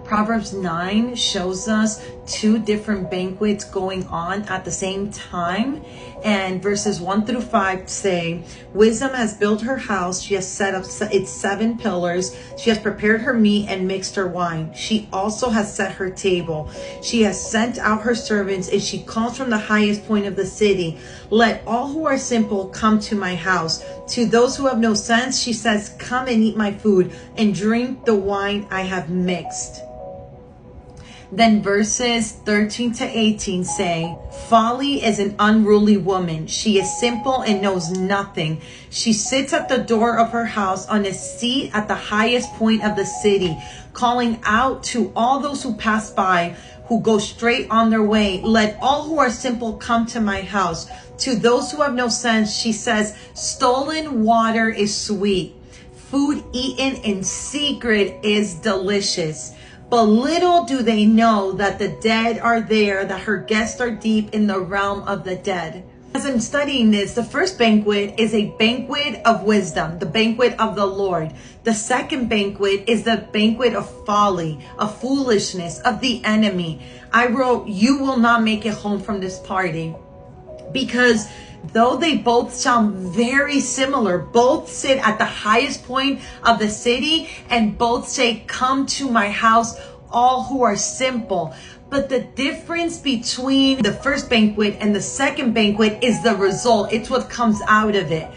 Proverbs 9 shows us two different banquets going on at the same time. And verses 1 through 5 say, wisdom has built her house. She has set up its 7 pillars. She has prepared her meat and mixed her wine. She also has set her table. She has sent out her servants, and she calls from the highest point of the city. Let all who are simple come to my house. To those who have no sense, she says, come and eat my food and drink the wine I have mixed. Then verses 13 to 18 say, folly is an unruly woman. She is simple and knows nothing. She sits at the door of her house on a seat at the highest point of the city, calling out to all those who pass by, who go straight on their way. Let all who are simple come to my house. To those who have no sense, she says, stolen water is sweet. Food eaten in secret is delicious. But little do they know that the dead are there, that her guests are deep in the realm of the dead. As I'm studying this, the first banquet is a banquet of wisdom, the banquet of the Lord. The second banquet is the banquet of folly, of foolishness, of the enemy. I wrote, you will not make it home from this party. Because though they both sound very similar, both sit at the highest point of the city and both say, come to my house, all who are simple. But the difference between the first banquet and the second banquet is the result. It's what comes out of it.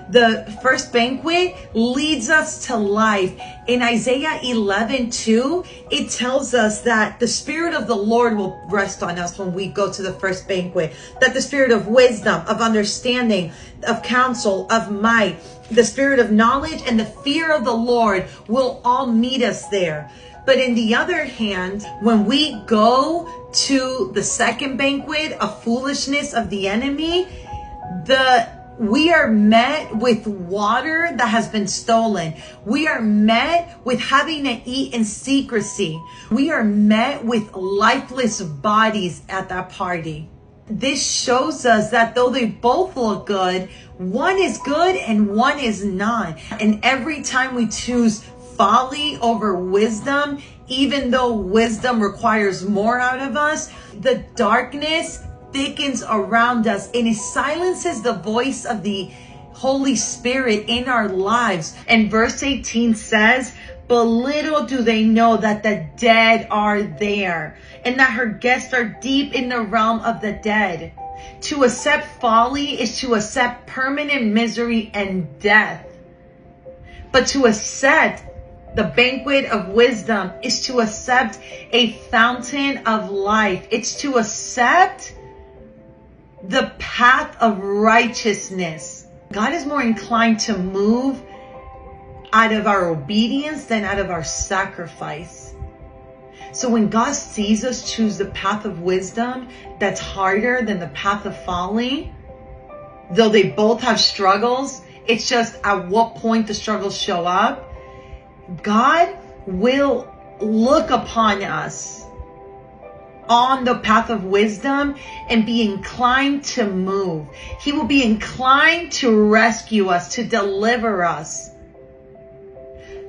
The first banquet leads us to life. In Isaiah 11:2, it tells us that the Spirit of the Lord will rest on us when we go to the first banquet. That the Spirit of wisdom, of understanding, of counsel, of might, the Spirit of knowledge, and the fear of the Lord will all meet us there. But in the other hand, when we go to the second banquet of foolishness of the enemy, we are met with water that has been stolen. We are met with having to eat in secrecy. We are met with lifeless bodies at that party. This shows us that though they both look good, one is good and one is not. And every time we choose folly over wisdom, even though wisdom requires more out of us, the darkness thickens around us and it silences the voice of the Holy Spirit in our lives. And verse 18 says, but little do they know that the dead are there and that her guests are deep in the realm of the dead. To accept folly is to accept permanent misery and death. But to accept the banquet of wisdom is to accept a fountain of life. It's to accept the path of righteousness. God is more inclined to move out of our obedience than out of our sacrifice. So when God sees us choose the path of wisdom, that's harder than the path of folly. Though they both have struggles, it's just at what point the struggles show up. God will look upon us on the path of wisdom and be inclined to move. He will be inclined to rescue us, to deliver us.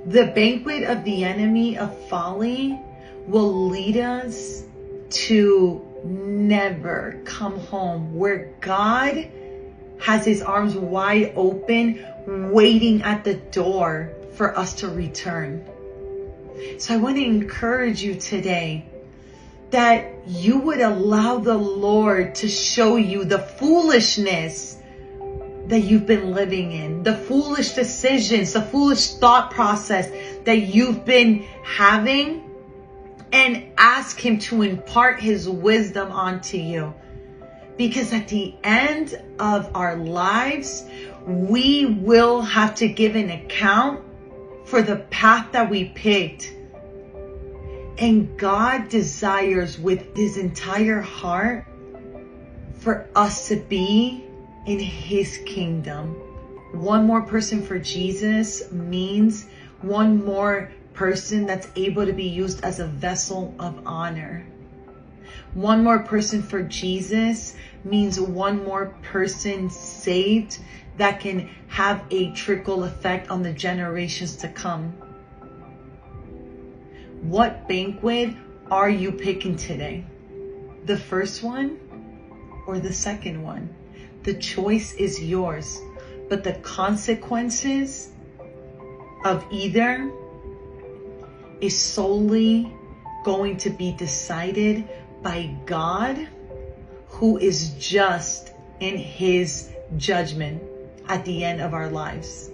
The banquet of the enemy of folly will lead us to never come home, where God has his arms wide open, waiting at the door for us to return. So I want to encourage you today that you would allow the Lord to show you the foolishness that you've been living in, the foolish decisions, the foolish thought process that you've been having, and ask him to impart his wisdom onto you. Because at the end of our lives, we will have to give an account for the path that we picked. And God desires with his entire heart for us to be in his kingdom. One more person for Jesus means one more person that's able to be used as a vessel of honor. One more person for Jesus means one more person saved that can have a trickle effect on the generations to come. What banquet are you picking today? The first one or the second one? The choice is yours, but the consequences of either is solely going to be decided by God, who is just in his judgment at the end of our lives.